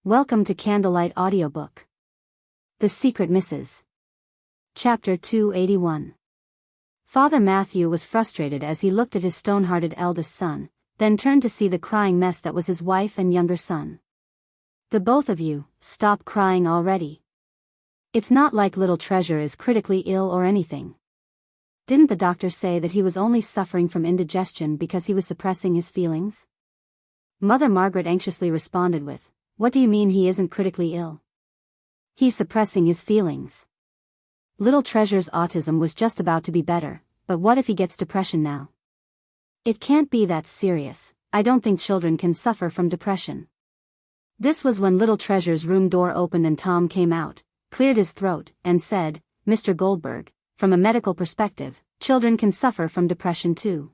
Welcome to CandleLight Audiobook. The Secret Misses. Chapter 281. Father Matthew was frustrated as he looked at his stone-hearted eldest son, then turned to see the crying mess that was his wife and younger son. The both of you, stop crying already. It's not like little Treasure is critically ill or anything. Didn't the doctor say that he was only suffering from indigestion because he was suppressing his feelings? Mother Margaret anxiously responded with, "What do you mean he isn't critically ill? He's suppressing his feelings. Little Treasure's autism was just about to be better, but what if he gets depression now? It can't be that serious. I don't think children can suffer from depression." This was when Little Treasure's room door opened and Tom came out, cleared his throat, and said, "Mr. Goldberg, from a medical perspective, children can suffer from depression too.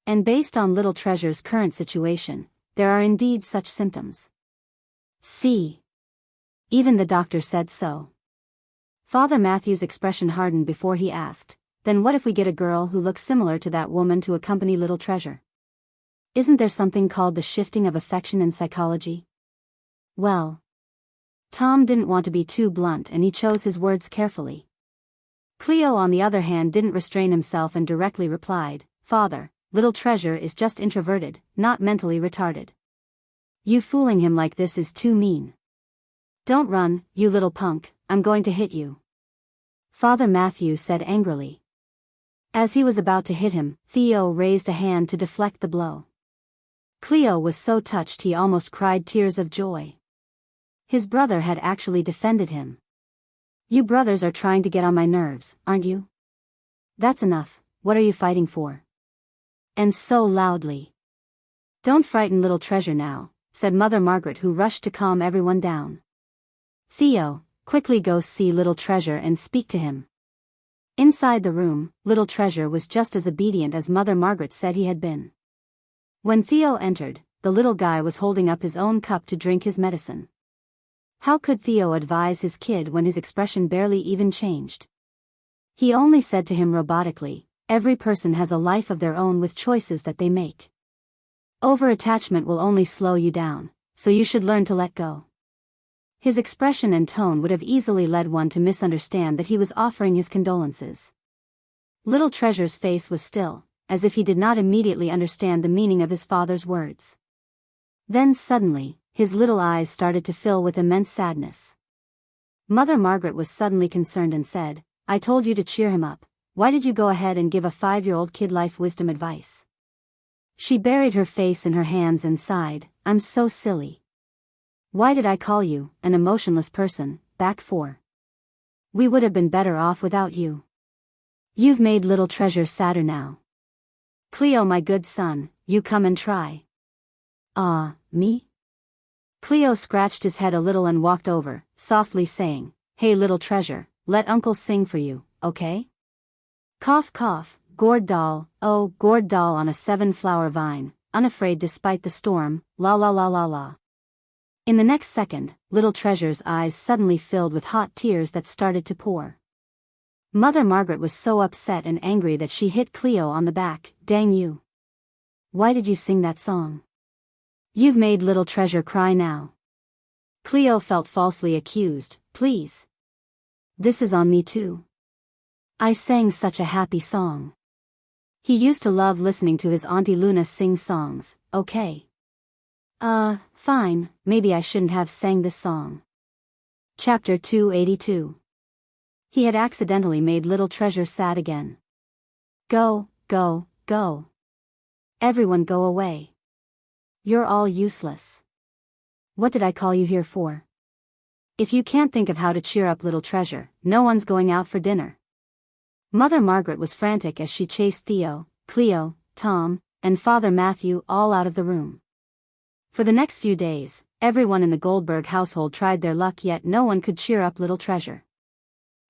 And based on Little Treasure's current situation, there are indeed such symptoms. See. Even the doctor said so." Father Matthew's expression hardened before he asked, "Then what if we get a girl who looks similar to that woman to accompany Little Treasure? Isn't there something called the shifting of affection in psychology?" Well. Tom didn't want to be too blunt and he chose his words carefully. Cleo on the other hand didn't restrain himself and directly replied, "Father, Little Treasure is just introverted, not mentally retarded. You fooling him like this is too mean. Don't run, you little punk, I'm going to hit you," Father Matthew said angrily. As he was about to hit him, Theo raised a hand to deflect the blow. Cleo was so touched he almost cried tears of joy. His brother had actually defended him. "You brothers are trying to get on my nerves, aren't you? That's enough, what are you fighting for?" And so loudly. "Don't frighten Little Treasure now," said Mother Margaret, who rushed to calm everyone down. "Theo, quickly go see Little Treasure and speak to him." Inside the room, Little Treasure was just as obedient as Mother Margaret said he had been. When Theo entered, the little guy was holding up his own cup to drink his medicine. How could Theo advise his kid when his expression barely even changed? He only said to him robotically, "Every person has a life of their own with choices that they make. Over-attachment will only slow you down, so you should learn to let go." His expression and tone would have easily led one to misunderstand that he was offering his condolences. Little Treasure's face was still, as if he did not immediately understand the meaning of his father's words. Then suddenly, his little eyes started to fill with immense sadness. Mother Margaret was suddenly concerned and said, "I told you to cheer him up. Why did you go ahead and give a 5-year-old kid life wisdom advice?" She buried her face in her hands and sighed, "I'm so silly. Why did I call you, an emotionless person, back for? We would have been better off without you. You've made Little Treasure sadder now. Cleo, my good son, you come and try." Me?" Cleo scratched his head a little and walked over, softly saying, "Hey Little Treasure, let Uncle sing for you, okay? Cough cough, gourd doll, oh, gourd doll on a 7-flower vine, unafraid despite the storm, la la la la la." In the next second, Little Treasure's eyes suddenly filled with hot tears that started to pour. Mother Margaret was so upset and angry that she hit Cleo on the back. "Dang you. Why did you sing that song? You've made Little Treasure cry now." Cleo felt falsely accused. "Please. This is on me too. I sang such a happy song. He used to love listening to his Auntie Luna sing songs, okay? Fine, maybe I shouldn't have sang this song." Chapter 282. He had accidentally made Little Treasure sad again. "Go, go, go. Everyone go away. You're all useless. What did I call you here for? If you can't think of how to cheer up Little Treasure, no one's going out for dinner." Mother Margaret was frantic as she chased Theo, Cleo, Tom, and Father Matthew all out of the room. For the next few days, everyone in the Goldberg household tried their luck, yet no one could cheer up Little Treasure.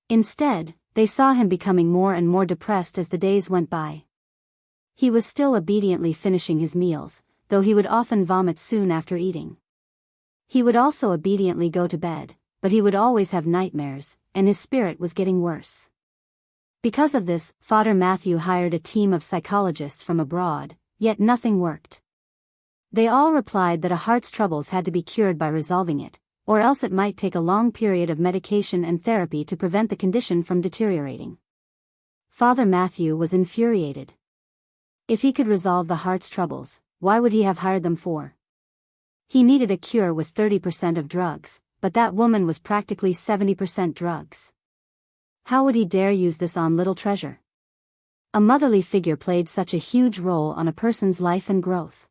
Instead, they saw him becoming more and more depressed as the days went by. He was still obediently finishing his meals, though he would often vomit soon after eating. He would also obediently go to bed, but he would always have nightmares, and his spirit was getting worse. Because of this, Father Matthew hired a team of psychologists from abroad, yet nothing worked. They all replied that a heart's troubles had to be cured by resolving it, or else it might take a long period of medication and therapy to prevent the condition from deteriorating. Father Matthew was infuriated. If he could resolve the heart's troubles, why would he have hired them for? He needed a cure with 30% of drugs, but that woman was practically 70% drugs. How would he dare use this on little Treasure? A motherly figure played such a huge role on a person's life and growth.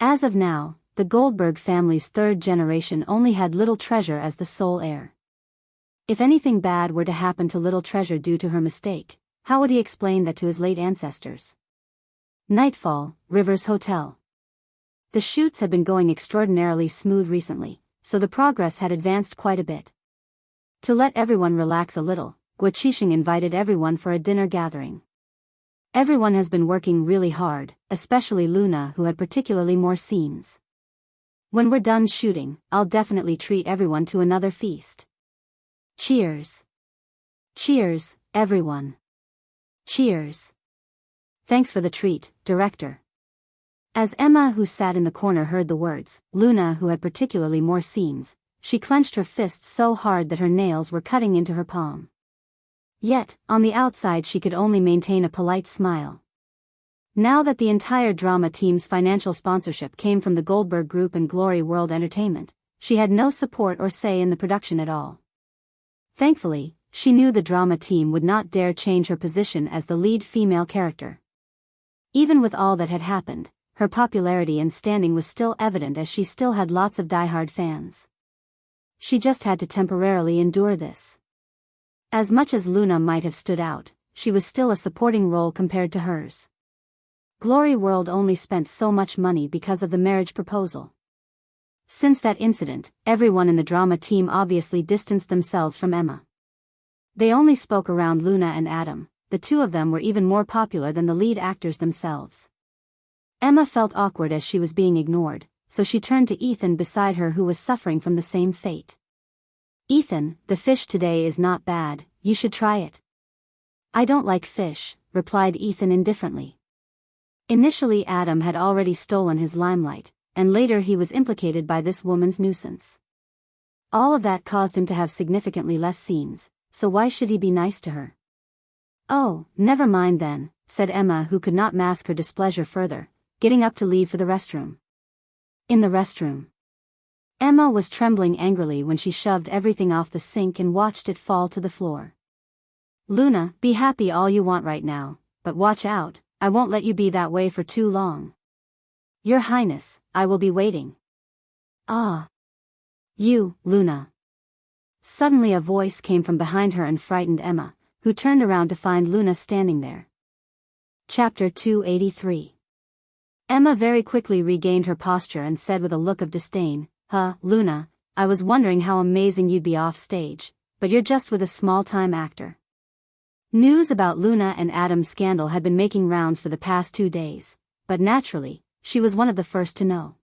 As of now, the Goldberg family's third generation only had little Treasure as the sole heir. If anything bad were to happen to little Treasure due to her mistake, how would he explain that to his late ancestors? Nightfall, Rivers Hotel. The shoots had been going extraordinarily smooth recently, so the progress had advanced quite a bit. To let everyone relax a little, Guo invited everyone for a dinner gathering. Everyone has been working really hard, especially Luna, who had particularly more scenes. When we're done shooting, I'll definitely treat everyone to another feast. Cheers. Cheers, everyone. Cheers. Thanks for the treat, director. As Emma, who sat in the corner, heard the words, Luna, who had particularly more scenes, she clenched her fists so hard that her nails were cutting into her palm. Yet, on the outside she could only maintain a polite smile. Now that the entire drama team's financial sponsorship came from the Goldberg Group and Glory World Entertainment, she had no support or say in the production at all. Thankfully, she knew the drama team would not dare change her position as the lead female character. Even with all that had happened, her popularity and standing was still evident as she still had lots of diehard fans. She just had to temporarily endure this. As much as Luna might have stood out, she was still a supporting role compared to hers. Glory World only spent so much money because of the marriage proposal. Since that incident, everyone in the drama team obviously distanced themselves from Emma. They only spoke around Luna and Adam. The two of them were even more popular than the lead actors themselves. Emma felt awkward as she was being ignored, so she turned to Ethan beside her, who was suffering from the same fate. Ethan, the fish today is not bad, you should try it. I don't like fish, replied Ethan indifferently. Initially Adam had already stolen his limelight, and later he was implicated by this woman's nuisance. All of that caused him to have significantly less scenes, so why should he be nice to her? Oh, never mind then, said Emma, who could not mask her displeasure further, getting up to leave for the restroom. In the restroom. Emma was trembling angrily when she shoved everything off the sink and watched it fall to the floor. Luna, be happy all you want right now, but watch out, I won't let you be that way for too long. Your Highness, I will be waiting. Ah. You, Luna. Suddenly a voice came from behind her and frightened Emma, who turned around to find Luna standing there. Chapter 283. Emma very quickly regained her posture and said with a look of disdain, Luna, I was wondering how amazing you'd be off stage, but you're just with a small-time actor. News about Luna and Adam's scandal had been making rounds for the past 2 days, but naturally, she was one of the first to know.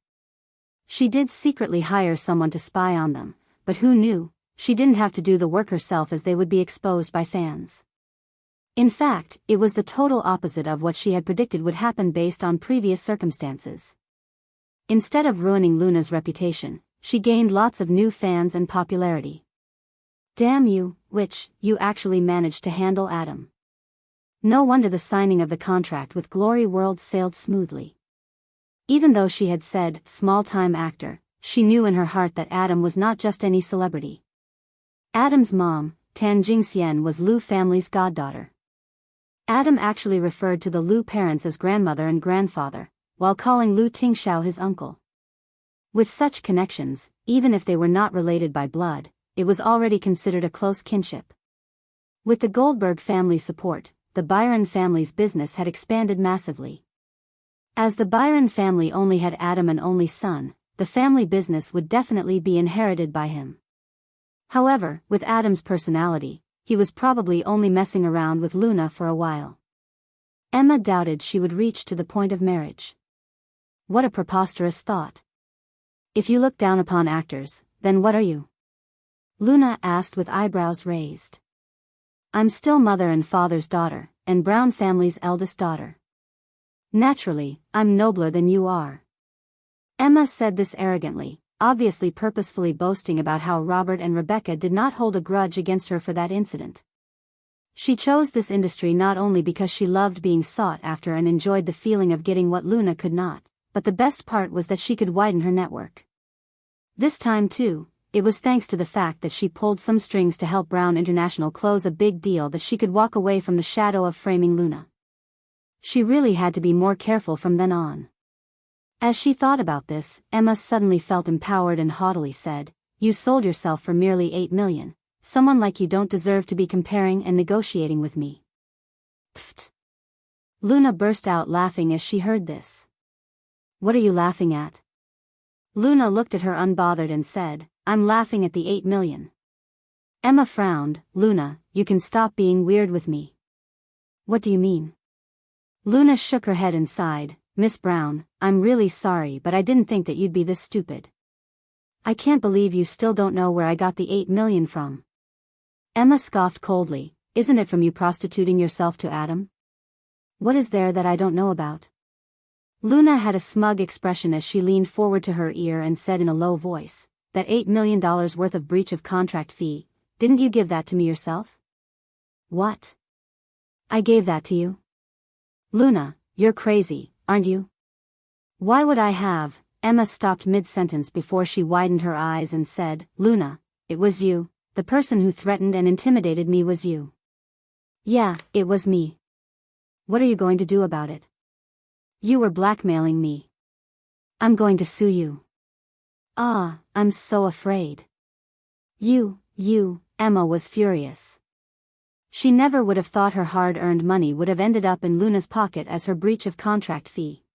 She did secretly hire someone to spy on them, but who knew, she didn't have to do the work herself, as they would be exposed by fans. In fact, it was the total opposite of what she had predicted would happen based on previous circumstances. Instead of ruining Luna's reputation, she gained lots of new fans and popularity. Damn you, witch, you actually managed to handle Adam. No wonder the signing of the contract with Glory World sailed smoothly. Even though she had said, small-time actor, she knew in her heart that Adam was not just any celebrity. Adam's mom, Tan Jingxian, was Lu family's goddaughter. Adam actually referred to the Lu parents as grandmother and grandfather, while calling Lu Tingxiao his uncle. With such connections, even if they were not related by blood, it was already considered a close kinship. With the Goldberg family's support, the Byron family's business had expanded massively. As the Byron family only had Adam, an only son, the family business would definitely be inherited by him. However, with Adam's personality, he was probably only messing around with Luna for a while. Emma doubted she would reach to the point of marriage. What a preposterous thought. If you look down upon actors, then what are you? Luna asked with eyebrows raised. I'm still mother and father's daughter, and Brown family's eldest daughter. Naturally, I'm nobler than you are. Emma said this arrogantly, obviously purposefully boasting about how Robert and Rebecca did not hold a grudge against her for that incident. She chose this industry not only because she loved being sought after and enjoyed the feeling of getting what Luna could not, but the best part was that she could widen her network. This time too, it was thanks to the fact that she pulled some strings to help Brown International close a big deal that she could walk away from the shadow of framing Luna. She really had to be more careful from then on. As she thought about this, Emma suddenly felt empowered and haughtily said, "You sold yourself for merely $8 million. Someone like you don't deserve to be comparing and negotiating with me." Pfft. Luna burst out laughing as she heard this. "What are you laughing at?" Luna looked at her unbothered and said, "I'm laughing at the $8 million. Emma frowned. "Luna, you can stop being weird with me." "What do you mean?" Luna shook her head and sighed. "Miss Brown, I'm really sorry, but I didn't think that you'd be this stupid. I can't believe you still don't know where I got the $8 million from." Emma scoffed coldly. "Isn't it from you prostituting yourself to Adam? What is there that I don't know about?" Luna had a smug expression as she leaned forward to her ear and said in a low voice, "That $8 million worth of breach of contract fee, didn't you give that to me yourself?" "What? I gave that to you?" "Luna, you're crazy, aren't you?" "Why would I have?" Emma stopped mid-sentence before she widened her eyes and said, "Luna, it was you. The person who threatened and intimidated me was you." "Yeah, it was me." "What are you going to do about it?" "You were blackmailing me." "I'm going to sue you." "Ah, I'm so afraid." You, Emma was furious. She never would have thought her hard-earned money would have ended up in Luna's pocket as her breach of contract fee.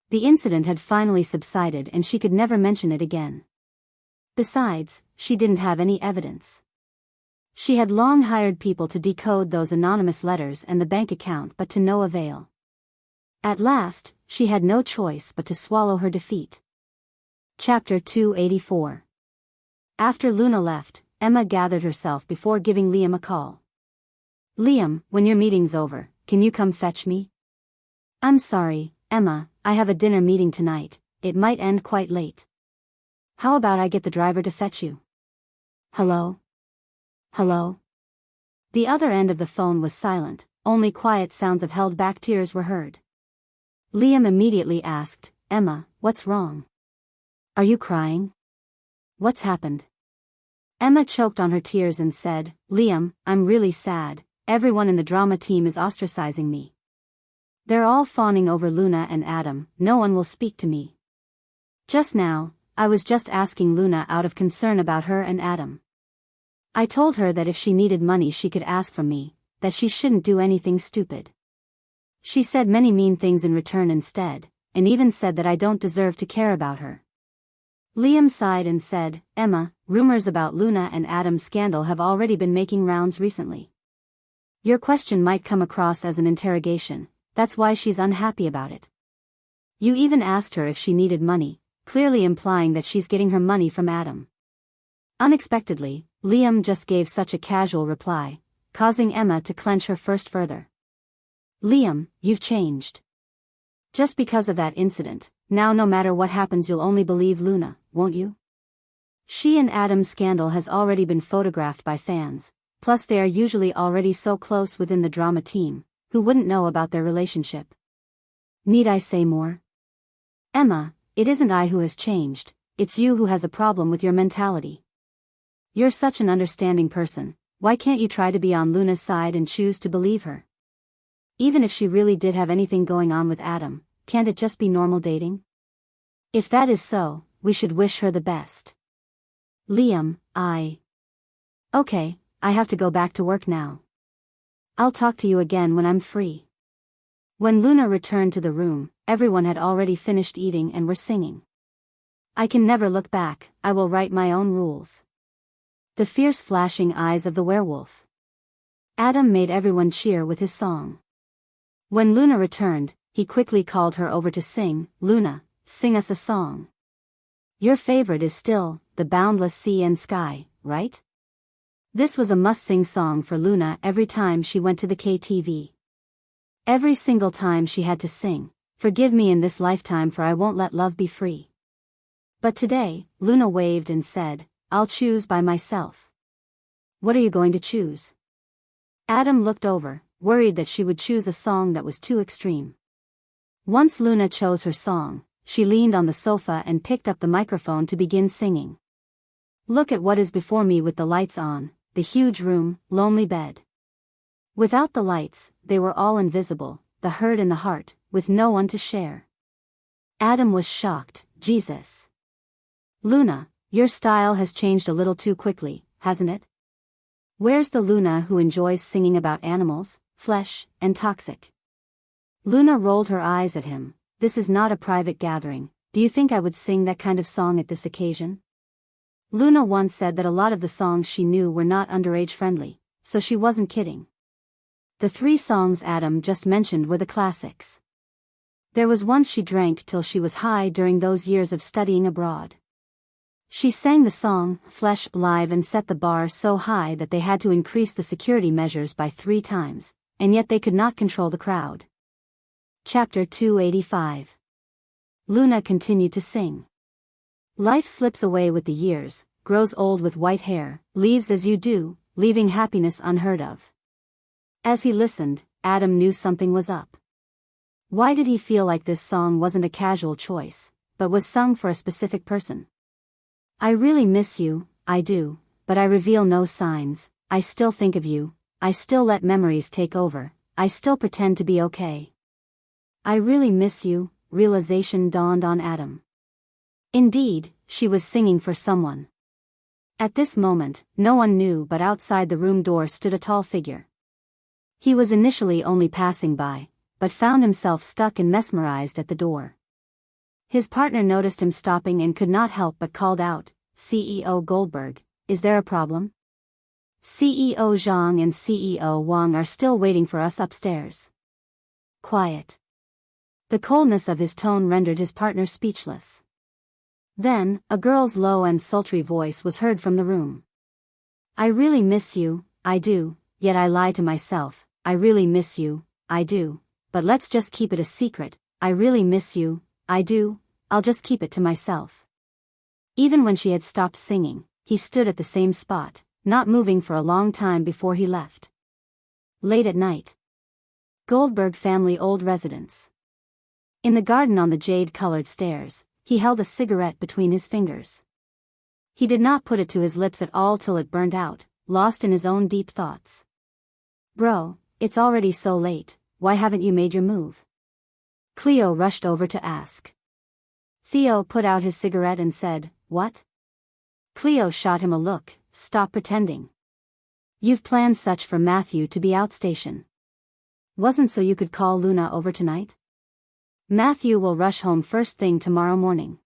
The incident had finally subsided and she could never mention it again. Besides, she didn't have any evidence. She had long hired people to decode those anonymous letters and the bank account, but to no avail. At last, she had no choice but to swallow her defeat. Chapter 284. After Luna left, Emma gathered herself before giving Liam a call. "Liam, when your meeting's over, can you come fetch me?" "I'm sorry, Emma, I have a dinner meeting tonight. It might end quite late." "How about I get the driver to fetch you?" "Hello? Hello?" The other end of the phone was silent, only quiet sounds of held-back tears were heard. Liam immediately asked, "Emma, what's wrong? Are you crying? What's happened?" Emma choked on her tears and said, "Liam, I'm really sad. Everyone in the drama team is ostracizing me. They're all fawning over Luna and Adam. No one will speak to me. Just now, I was just asking Luna out of concern about her and Adam. I told her that if she needed money she could ask from me, that she shouldn't do anything stupid. She said many mean things in return instead, and even said that I don't deserve to care about her." Liam sighed and said, "Emma, rumors about Luna and Adam's scandal have already been making rounds recently. Your question might come across as an interrogation, that's why she's unhappy about it. You even asked her if she needed money, clearly implying that she's getting her money from Adam." Unexpectedly, Liam just gave such a casual reply, causing Emma to clench her fist further. "Liam, you've changed. Just because of that incident, now no matter what happens you'll only believe Luna, won't you? She and Adam's scandal has already been photographed by fans, plus they are usually already so close within the drama team, who wouldn't know about their relationship. Need I say more? Emma, it isn't I who has changed, it's you who has a problem with your mentality. You're such an understanding person, why can't you try to be on Luna's side and choose to believe her? Even if she really did have anything going on with Adam, can't it just be normal dating? If that is so, we should wish her the best." "Liam, Okay, I have to go back to work now. I'll talk to you again when I'm free." When Luna returned to the room, everyone had already finished eating and were singing. "I can never look back, I will write my own rules." The fierce flashing eyes of the werewolf. Adam made everyone cheer with his song. When Luna returned, he quickly called her over to sing. "Luna, sing us a song. Your favorite is still, The Boundless Sea and Sky, right?" This was a must-sing song for Luna every time she went to the KTV. Every single time she had to sing, "Forgive me in this lifetime for I won't let love be free." But today, Luna waved and said, "I'll choose by myself." "What are you going to choose?" Adam looked over, worried that she would choose a song that was too extreme. Once Luna chose her song, she leaned on the sofa and picked up the microphone to begin singing. "Look at what is before me with the lights on, the huge room, lonely bed. Without the lights, they were all invisible, the hurt in the heart, with no one to share." Adam was shocked. "Jesus. Luna, your style has changed a little too quickly, hasn't it? Where's the Luna who enjoys singing about animals, flesh, and toxic?" Luna rolled her eyes at him. "This is not a private gathering. Do you think I would sing that kind of song at this occasion?" Luna once said that a lot of the songs she knew were not underage friendly, so she wasn't kidding. The 3 songs Adam just mentioned were the classics. There was one she drank till she was high during those years of studying abroad. She sang the song, Flesh, live and set the bar so high that they had to increase the security measures by 3 times, and yet they could not control the crowd. Chapter 285. Luna continued to sing. "Life slips away with the years, grows old with white hair, leaves as you do, leaving happiness unheard of." As he listened, Adam knew something was up. Why did he feel like this song wasn't a casual choice, but was sung for a specific person? "I really miss you, I do, but I reveal no signs. I still think of you, I still let memories take over, I still pretend to be okay. I really miss you." Realization dawned on Adam. Indeed, she was singing for someone. At this moment, no one knew, but outside the room door stood a tall figure. He was initially only passing by, but found himself stuck and mesmerized at the door. His partner noticed him stopping and could not help but called out, "CEO Goldberg, is there a problem? CEO Zhang and CEO Wang are still waiting for us upstairs." "Quiet." The coldness of his tone rendered his partner speechless. Then, a girl's low and sultry voice was heard from the room. "I really miss you, I do, yet I lie to myself. I really miss you, I do, but let's just keep it a secret. I really miss you, I do, I'll just keep it to myself." Even when she had stopped singing, he stood at the same spot, not moving for a long time before he left. Late at night. Goldberg family old residence. In the garden on the jade-colored stairs, he held a cigarette between his fingers. He did not put it to his lips at all till it burned out, lost in his own deep thoughts. "Bro, it's already so late, why haven't you made your move?" Cleo rushed over to ask. Theo put out his cigarette and said, "What?" Cleo shot him a look. "Stop pretending. You've planned such for Matthew to be outstation. Wasn't so you could call Luna over tonight? Matthew will rush home first thing tomorrow morning.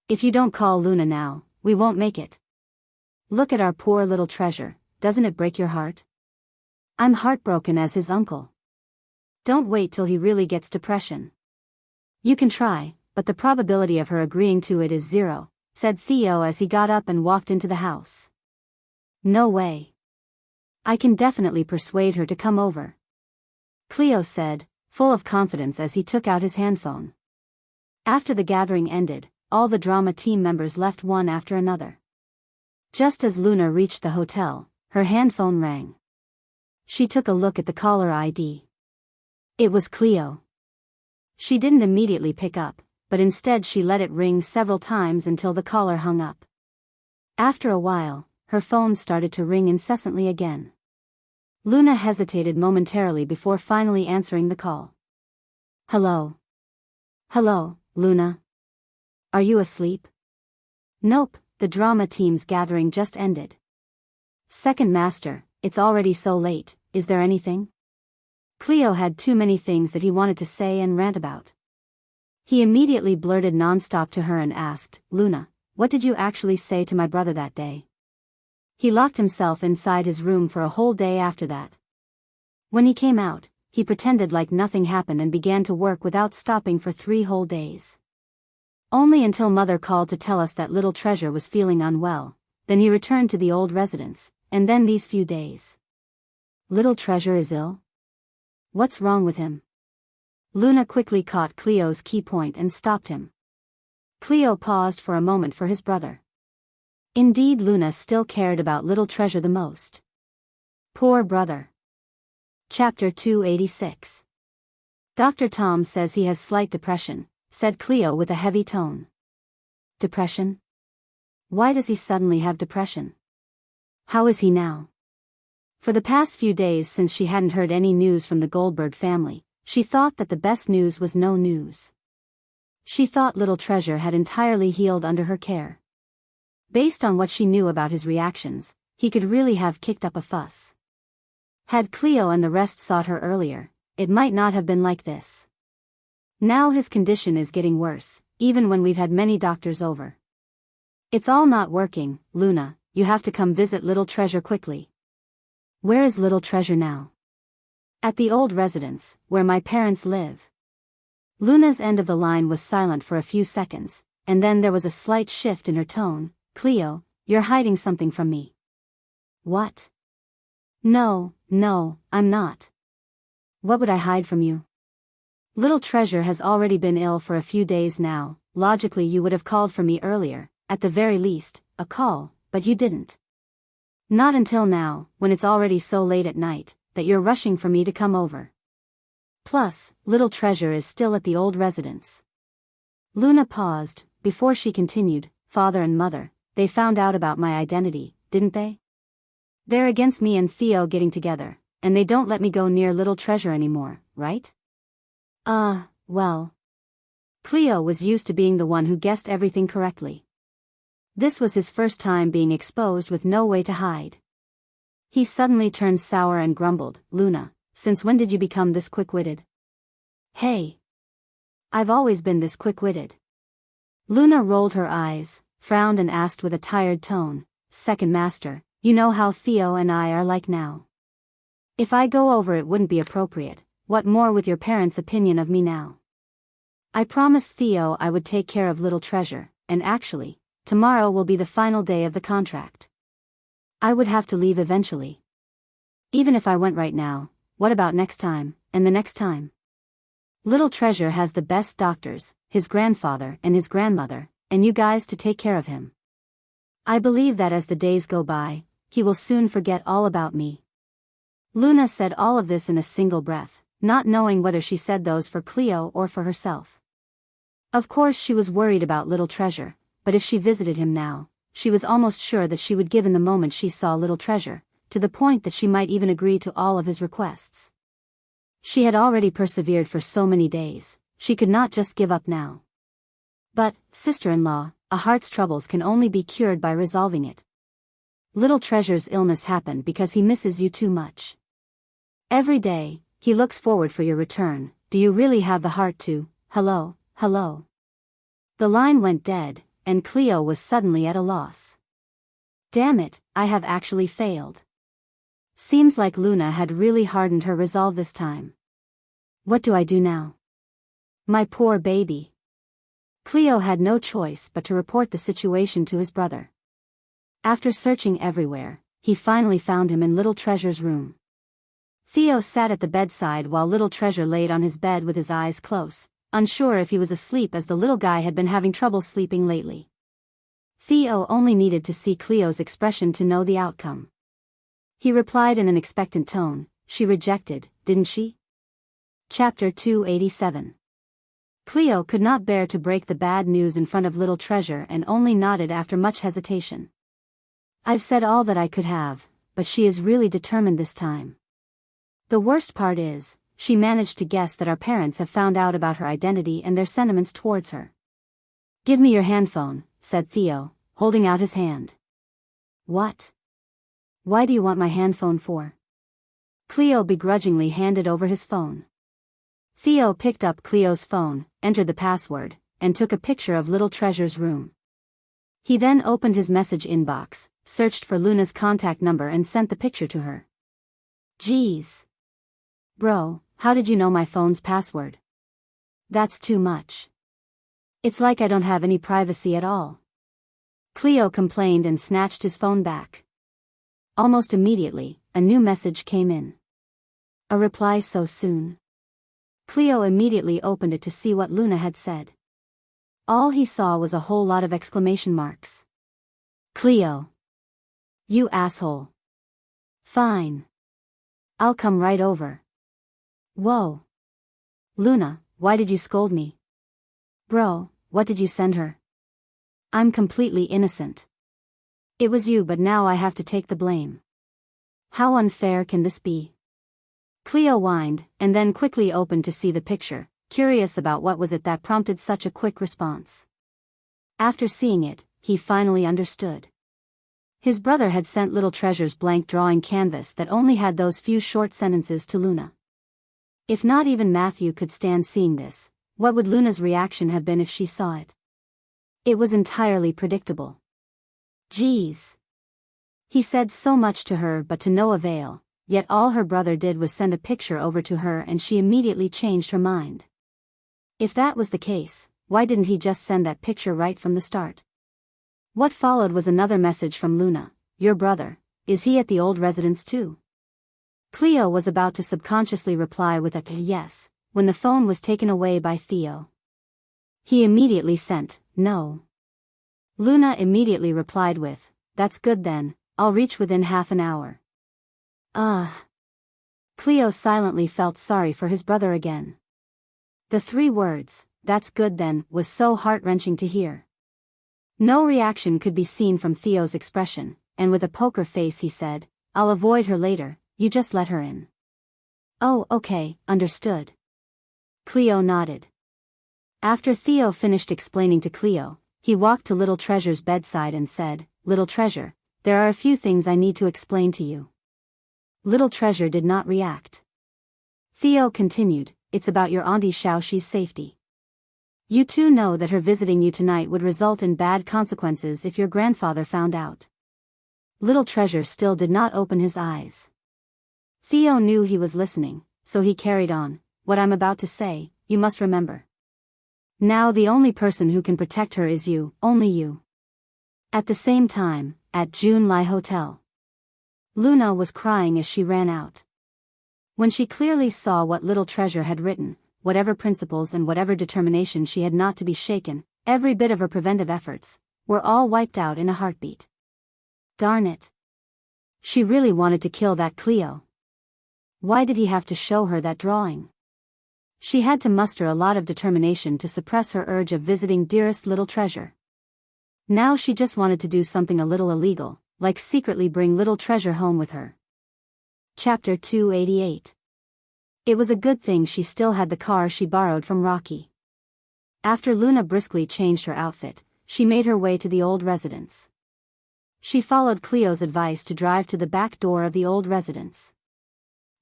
If you don't call Luna now, we won't make it. Look at our poor little treasure, doesn't it break your heart? I'm heartbroken as his uncle. Don't wait till he really gets depression. You can try, but the probability of her agreeing to it is 0, said Theo as he got up and walked into the house. No way. I can definitely persuade her to come over, Cleo said, full of confidence as he took out his handphone. After the gathering ended, all the drama team members left one after another. Just as Luna reached the hotel, her handphone rang. She took a look at the caller ID. It was Cleo. She didn't immediately pick up, but instead she let it ring several times until the caller hung up. After a while, her phone started to ring incessantly again. Luna hesitated momentarily before finally answering the call. Hello. Hello, Luna. Are you asleep? Nope, the drama team's gathering just ended. Second master, it's already so late, is there anything? Cleo had too many things that he wanted to say and rant about. He immediately blurted nonstop to her and asked, Luna, what did you actually say to my brother that day? He locked himself inside his room for a whole day after that. When he came out, he pretended like nothing happened and began to work without stopping for 3 whole days. Only until Mother called to tell us that little treasure was feeling unwell, then he returned to the old residence, and then these few days. Little treasure is ill? What's wrong with him? Luna quickly caught Cleo's key point and stopped him. Cleo paused for a moment for his brother. Indeed, Luna still cared about little treasure the most. Poor brother. Chapter 286. Dr. Tom says he has slight depression, said Cleo with a heavy tone. Depression? Why does he suddenly have depression? How is he now? For the past few days, since she hadn't heard any news from the Goldberg family, she thought that the best news was no news. She thought little treasure had entirely healed under her care. Based on what she knew about his reactions, he could really have kicked up a fuss. Had Cleo and the rest sought her earlier, it might not have been like this. Now his condition is getting worse, even when we've had many doctors over. It's all not working, Luna, you have to come visit little treasure quickly. Where is little treasure now? At the old residence, where my parents live. Luna's end of the line was silent for a few seconds, and then there was a slight shift in her tone. Cleo, you're hiding something from me. What? No, I'm not. What would I hide from you? Little treasure has already been ill for a few days now. Logically you would have called for me earlier, at the very least, a call, but you didn't. Not until now, when it's already so late at night, that you're rushing for me to come over. Plus, little treasure is still at the old residence. Luna paused, before she continued. Father and mother, they found out about my identity, didn't they? They're against me and Theo getting together, and they don't let me go near little treasure anymore, right? Well. Cleo was used to being the one who guessed everything correctly. This was his first time being exposed with no way to hide. He suddenly turned sour and grumbled, Luna, since when did you become this quick-witted? Hey. I've always been this quick-witted. Luna rolled her eyes, frowned and asked with a tired tone, Second Master, you know how Theo and I are like now. If I go over it wouldn't be appropriate, what more with your parents' opinion of me now? I promised Theo I would take care of little treasure, and actually, tomorrow will be the final day of the contract. I would have to leave eventually. Even if I went right now, what about next time, and the next time? Little treasure has the best doctors, his grandfather and his grandmother, and you guys to take care of him. I believe that as the days go by, he will soon forget all about me. Luna said all of this in a single breath, not knowing whether she said those for Cleo or for herself. Of course she was worried about little treasure, but if she visited him now, she was almost sure that she would give in the moment she saw little treasure, to the point that she might even agree to all of his requests. She had already persevered for so many days, she could not just give up now. But, sister-in-law, a heart's troubles can only be cured by resolving it. Little treasure's illness happened because he misses you too much. Every day, he looks forward for your return. Do you really have the heart to, hello? The line went dead, and Cleo was suddenly at a loss. Damn it, I have actually failed. Seems like Luna had really hardened her resolve this time. What do I do now? My poor baby. Cleo had no choice but to report the situation to his brother. After searching everywhere, he finally found him in little treasure's room. Theo sat at the bedside while little treasure laid on his bed with his eyes closed, unsure if he was asleep as the little guy had been having trouble sleeping lately. Theo only needed to see Cleo's expression to know the outcome. He replied in an expectant tone, she rejected, didn't she? Chapter 287. Cleo could not bear to break the bad news in front of little treasure and only nodded after much hesitation. I've said all that I could have, but she is really determined this time. The worst part is, she managed to guess that our parents have found out about her identity and their sentiments towards her. Give me your handphone, said Theo, holding out his hand. What? Why do you want my handphone for? Cleo begrudgingly handed over his phone. Theo picked up Cleo's phone, entered the password, and took a picture of little treasure's room. He then opened his message inbox, searched for Luna's contact number and sent the picture to her. Geez. Bro, how did you know my phone's password? That's too much. It's like I don't have any privacy at all. Cleo complained and snatched his phone back. Almost immediately, a new message came in. A reply so soon. Cleo immediately opened it to see what Luna had said. All he saw was a whole lot of exclamation marks. Cleo. You asshole. Fine. I'll come right over. Whoa. Luna, why did you scold me? Bro, what did you send her? I'm completely innocent. It was you, but now I have to take the blame. How unfair can this be? Cleo whined, and then quickly opened to see the picture, curious about what was it that prompted such a quick response. After seeing it, he finally understood. His brother had sent Little Treasure's blank drawing canvas that only had those few short sentences to Luna. If not even Matthew could stand seeing this, what would Luna's reaction have been if she saw it? It was entirely predictable. Geez. He said so much to her but to no avail, yet all her brother did was send a picture over to her and she immediately changed her mind. If that was the case, why didn't he just send that picture right from the start? What followed was another message from Luna. Your brother, is he at the old residence too? Cleo was about to subconsciously reply with a yes, when the phone was taken away by Theo. He immediately sent, no. Luna immediately replied with, that's good then, I'll reach within half an hour. Cleo silently felt sorry for his brother again. The 3 words, that's good then, was so heart-wrenching to hear. No reaction could be seen from Theo's expression, and with a poker face he said, I'll avoid her later, you just let her in. Oh, okay, understood. Cleo nodded. After Theo finished explaining to Cleo, he walked to Little Treasure's bedside and said, Little Treasure, there are a few things I need to explain to you. Little Treasure did not react. Theo continued, it's about your Auntie Xiaoxi's safety. You two know that her visiting you tonight would result in bad consequences if your grandfather found out. Little Treasure still did not open his eyes. Theo knew he was listening, so he carried on, what I'm about to say, you must remember. Now the only person who can protect her is you, only you. At the same time, at June Lai Hotel, Luna was crying as she ran out. When she clearly saw what Little Treasure had written, whatever principles and whatever determination she had not to be shaken, every bit of her preventive efforts, were all wiped out in a heartbeat. Darn it. She really wanted to kill that Cleo. Why did he have to show her that drawing? She had to muster a lot of determination to suppress her urge of visiting dearest Little Treasure. Now she just wanted to do something a little illegal, like secretly bring Little Treasure home with her. Chapter 288. It was a good thing she still had the car she borrowed from Rocky. After Luna briskly changed her outfit, she made her way to the old residence. She followed Cleo's advice to drive to the back door of the old residence.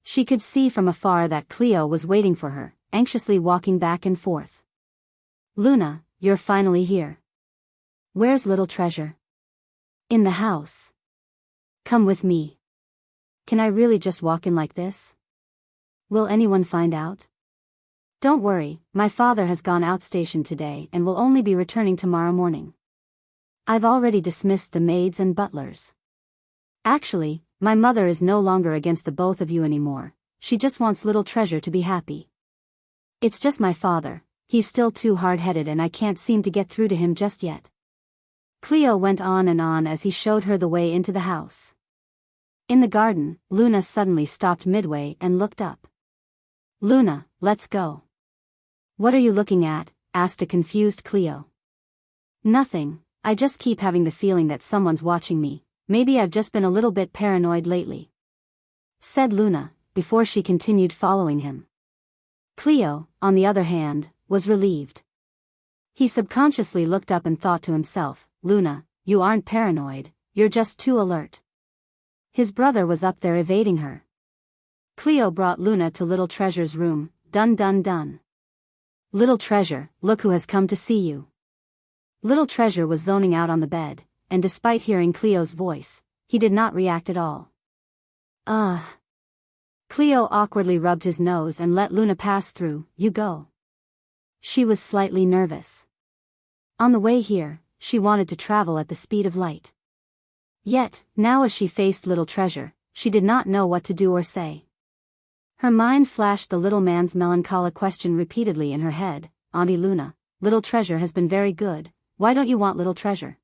She could see from afar that Cleo was waiting for her, anxiously walking back and forth. Luna, you're finally here. Where's Little Treasure? In the house. Come with me. Can I really just walk in like this? Will anyone find out? Don't worry, my father has gone outstation today and will only be returning tomorrow morning. I've already dismissed the maids and butlers. Actually, my mother is no longer against the both of you anymore, she just wants Little Treasure to be happy. It's just my father, he's still too hard-headed and I can't seem to get through to him just yet. Cleo went on and on as he showed her the way into the house. In the garden, Luna suddenly stopped midway and looked up. Luna, let's go. What are you looking at? Asked a confused Cleo. Nothing, I just keep having the feeling that someone's watching me, maybe I've just been a little bit paranoid lately, said Luna, before she continued following him. Cleo, on the other hand, was relieved. He subconsciously looked up and thought to himself, Luna, you aren't paranoid, you're just too alert. His brother was up there evading her. Cleo brought Luna to Little Treasure's room. Dun dun dun. Little Treasure, look who has come to see you. Little Treasure was zoning out on the bed, and despite hearing Cleo's voice, he did not react at all. Cleo awkwardly rubbed his nose and let Luna pass through. You go. She was slightly nervous. On the way here, she wanted to travel at the speed of light. Yet, now as she faced Little Treasure, she did not know what to do or say. Her mind flashed the little man's melancholic question repeatedly in her head, Auntie Luna, Little Treasure has been very good, why don't you want Little Treasure?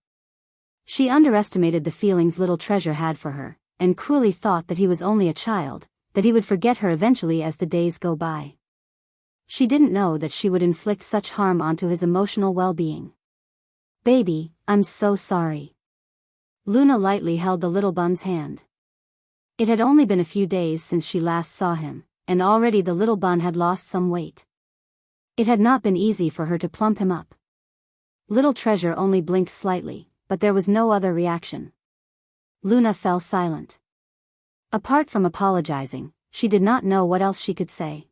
She underestimated the feelings Little Treasure had for her, and cruelly thought that he was only a child, that he would forget her eventually as the days go by. She didn't know that she would inflict such harm onto his emotional well-being. Baby, I'm so sorry. Luna lightly held the little bun's hand. It had only been a few days since she last saw him, and already the little bun had lost some weight. It had not been easy for her to plump him up. Little Treasure only blinked slightly, but there was no other reaction. Luna fell silent. Apart from apologizing, she did not know what else she could say.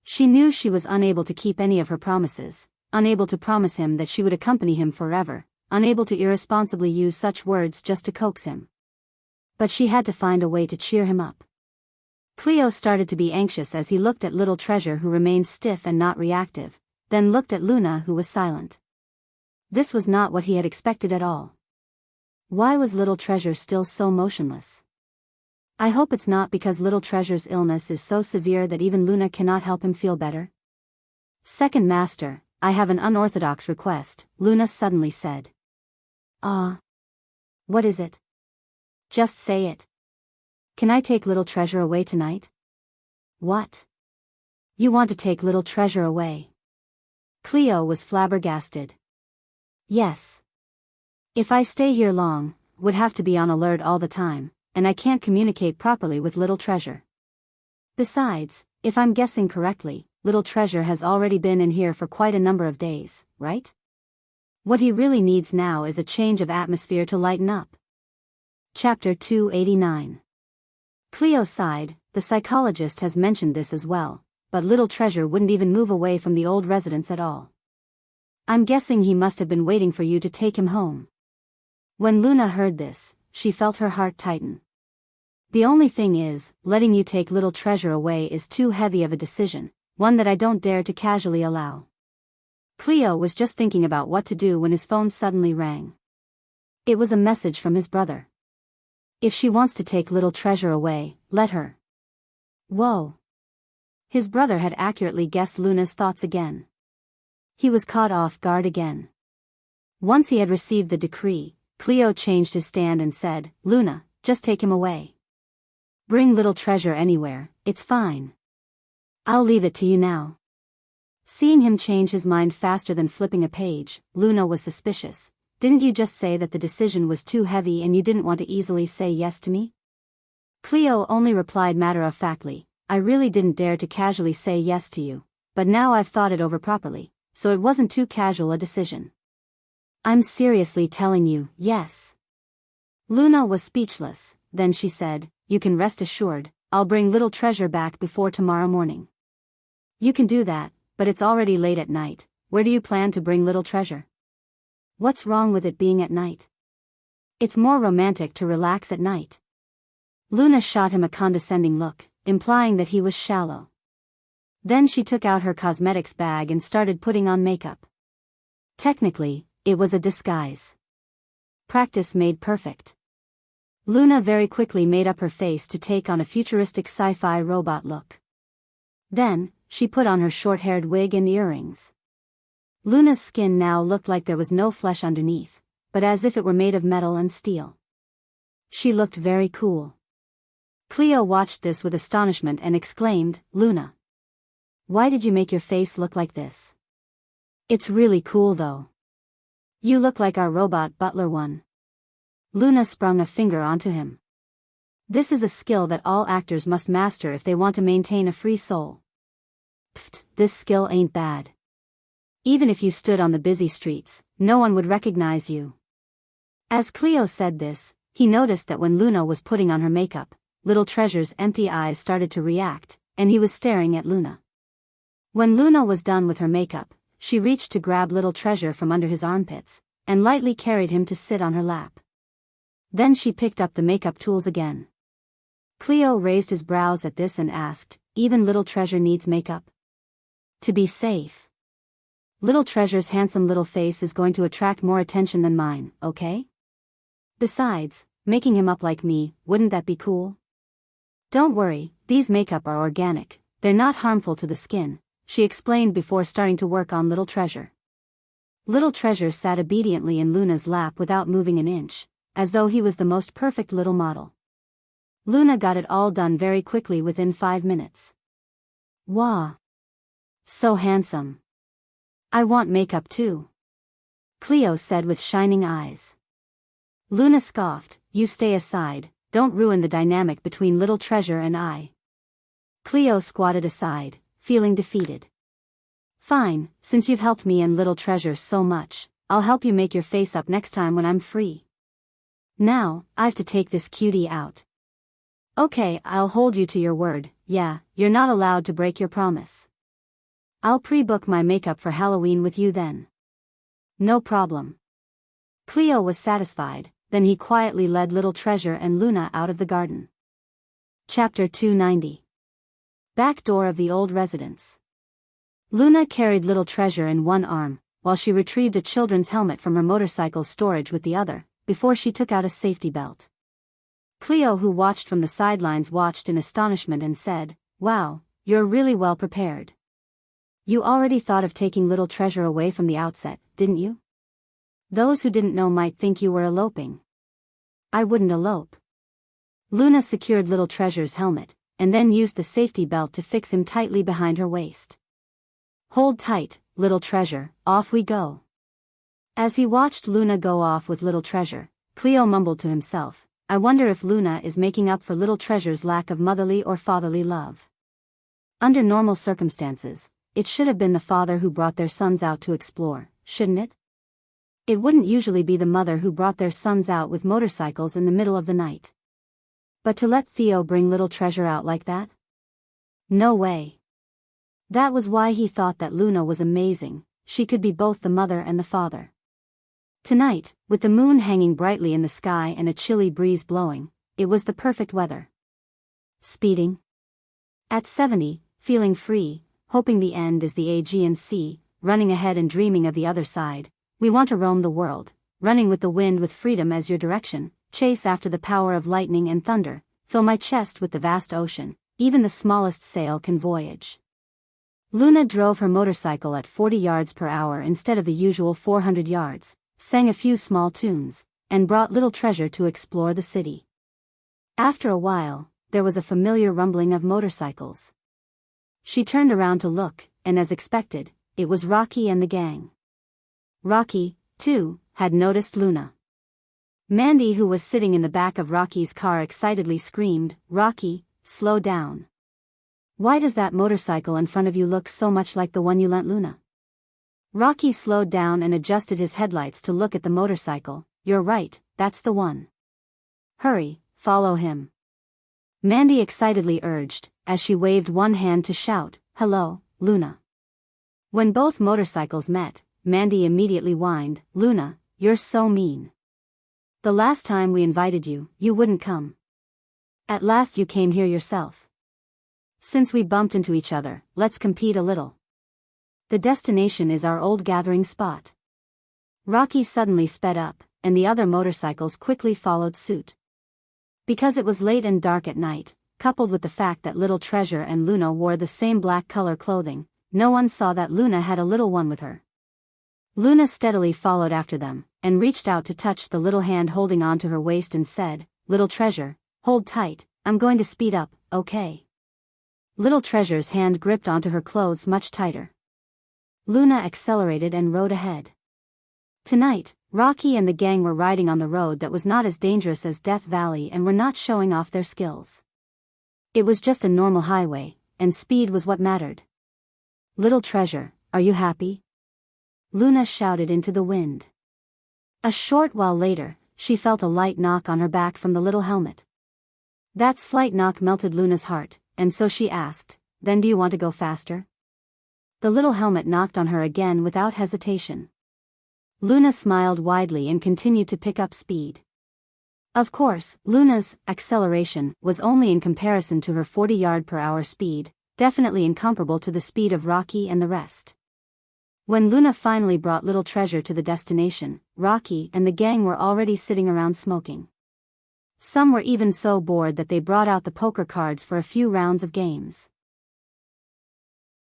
She knew she was unable to keep any of her promises, unable to promise him that she would accompany him forever, unable to irresponsibly use such words just to coax him. But she had to find a way to cheer him up. Cleo started to be anxious as he looked at Little Treasure, who remained stiff and not reactive, then looked at Luna, who was silent. This was not what he had expected at all. Why was Little Treasure still so motionless? I hope it's not because Little Treasure's illness is so severe that even Luna cannot help him feel better. Second Master, I have an unorthodox request, Luna suddenly said. Ah. What is it? Just say it. Can I take Little Treasure away tonight? What? You want to take Little Treasure away? Cleo was flabbergasted. Yes. If I stay here long, would have to be on alert all the time, and I can't communicate properly with Little Treasure. Besides, if I'm guessing correctly, Little Treasure has already been in here for quite a number of days, right? What he really needs now is a change of atmosphere to lighten up. Chapter 289. Cleo sighed. The psychologist has mentioned this as well, but Little Treasure wouldn't even move away from the old residence at all. I'm guessing he must have been waiting for you to take him home. When Luna heard this, she felt her heart tighten. The only thing is, letting you take Little Treasure away is too heavy of a decision, one that I don't dare to casually allow. Cleo was just thinking about what to do when his phone suddenly rang. It was a message from his brother. If she wants to take Little Treasure away, let her. Whoa. His brother had accurately guessed Luna's thoughts again. He was caught off guard again. Once he had received the decree, Cleo changed his stand and said, Luna, just take him away. Bring Little Treasure anywhere, it's fine. I'll leave it to you now. Seeing him change his mind faster than flipping a page, Luna was suspicious. Didn't you just say that the decision was too heavy and you didn't want to easily say yes to me? Cleo only replied matter-of-factly, I really didn't dare to casually say yes to you, but now I've thought it over properly, so it wasn't too casual a decision. I'm seriously telling you, yes. Luna was speechless, then she said, you can rest assured, I'll bring Little Treasure back before tomorrow morning. You can do that, but it's already late at night. Where do you plan to bring Little Treasure? What's wrong with it being at night? It's more romantic to relax at night. Luna shot him a condescending look, implying that he was shallow. Then she took out her cosmetics bag and started putting on makeup. Technically, it was a disguise. Practice made perfect. Luna very quickly made up her face to take on a futuristic sci-fi robot look. Then, she put on her short-haired wig and earrings. Luna's skin now looked like there was no flesh underneath, but as if it were made of metal and steel. She looked very cool. Cleo watched this with astonishment and exclaimed, Luna. Why did you make your face look like this? It's really cool though. You look like our robot butler one. Luna sprung a finger onto him. This is a skill that all actors must master if they want to maintain a free soul. Pfft, this skill ain't bad. Even if you stood on the busy streets, no one would recognize you. As Cleo said this, he noticed that when Luna was putting on her makeup, Little Treasure's empty eyes started to react, and he was staring at Luna. When Luna was done with her makeup, she reached to grab Little Treasure from under his armpits, and lightly carried him to sit on her lap. Then she picked up the makeup tools again. Cleo raised his brows at this and asked, even Little Treasure needs makeup? To be safe. Little Treasure's handsome little face is going to attract more attention than mine, okay? Besides, making him up like me, wouldn't that be cool? Don't worry, these makeup are organic, they're not harmful to the skin, she explained before starting to work on Little Treasure. Little Treasure sat obediently in Luna's lap without moving an inch, as though he was the most perfect little model. Luna got it all done very quickly within 5 minutes. Wah! So handsome. I want makeup too. Cleo said with shining eyes. Luna scoffed, you stay aside, don't ruin the dynamic between Little Treasure and I. Cleo squatted aside, feeling defeated. Fine, since you've helped me and Little Treasure so much, I'll help you make your face up next time when I'm free. Now, I've to take this cutie out. Okay, I'll hold you to your word, yeah, you're not allowed to break your promise. I'll pre-book my makeup for Halloween with you then. No problem. Cleo was satisfied, then he quietly led Little Treasure and Luna out of the garden. Chapter 290. Back door of the old residence. Luna carried Little Treasure in one arm, while she retrieved a children's helmet from her motorcycle's storage with the other, before she took out a safety belt. Cleo, who watched from the sidelines, watched in astonishment and said, "Wow, you're really well prepared. You already thought of taking Little Treasure away from the outset, didn't you? Those who didn't know might think you were eloping." "I wouldn't elope." Luna secured Little Treasure's helmet, and then used the safety belt to fix him tightly behind her waist. "Hold tight, Little Treasure, off we go." As he watched Luna go off with Little Treasure, Cleo mumbled to himself, I wonder if Luna is making up for Little Treasure's lack of motherly or fatherly love. Under normal circumstances, it should have been the father who brought their sons out to explore, shouldn't it? It wouldn't usually be the mother who brought their sons out with motorcycles in the middle of the night. But to let Theo bring Little Treasure out like that? No way. That was why he thought that Luna was amazing, she could be both the mother and the father. Tonight, with the moon hanging brightly in the sky and a chilly breeze blowing, it was the perfect weather. Speeding. At 70, feeling free, hoping the end is the Aegean Sea, running ahead and dreaming of the other side, we want to roam the world, running with the wind with freedom as your direction, chase after the power of lightning and thunder, fill my chest with the vast ocean, even the smallest sail can voyage. Luna drove her motorcycle at 40 yards per hour instead of the usual 400 yards, sang a few small tunes, and brought Little Treasure to explore the city. After a while, there was a familiar rumbling of motorcycles. She turned around to look, and as expected, it was Rocky and the gang. Rocky, too, had noticed Luna. Mandy, who was sitting in the back of Rocky's car, excitedly screamed, "Rocky, slow down. Why does that motorcycle in front of you look so much like the one you lent Luna?" Rocky slowed down and adjusted his headlights to look at the motorcycle. "You're right, that's the one. Hurry, follow him," Mandy excitedly urged, as she waved one hand to shout, "Hello, Luna." When both motorcycles met, Mandy immediately whined, "Luna, you're so mean. The last time we invited you, you wouldn't come. At last you came here yourself. Since we bumped into each other, let's compete a little. The destination is our old gathering spot." Rocky suddenly sped up, and the other motorcycles quickly followed suit. Because it was late and dark at night, coupled with the fact that Little Treasure and Luna wore the same black color clothing, no one saw that Luna had a little one with her. Luna steadily followed after them, and reached out to touch the little hand holding onto her waist and said, "Little Treasure, hold tight, I'm going to speed up, okay?" Little Treasure's hand gripped onto her clothes much tighter. Luna accelerated and rode ahead. Tonight, Rocky and the gang were riding on the road that was not as dangerous as Death Valley and were not showing off their skills. It was just a normal highway, and speed was what mattered. "Little Treasure, are you happy?" Luna shouted into the wind. A short while later, she felt a light knock on her back from the little helmet. That slight knock melted Luna's heart, and so she asked, "Then do you want to go faster?" The little helmet knocked on her again without hesitation. Luna smiled widely and continued to pick up speed. Of course, Luna's acceleration was only in comparison to her 40-yard-per-hour speed, definitely incomparable to the speed of Rocky and the rest. When Luna finally brought Little Treasure to the destination, Rocky and the gang were already sitting around smoking. Some were even so bored that they brought out the poker cards for a few rounds of games.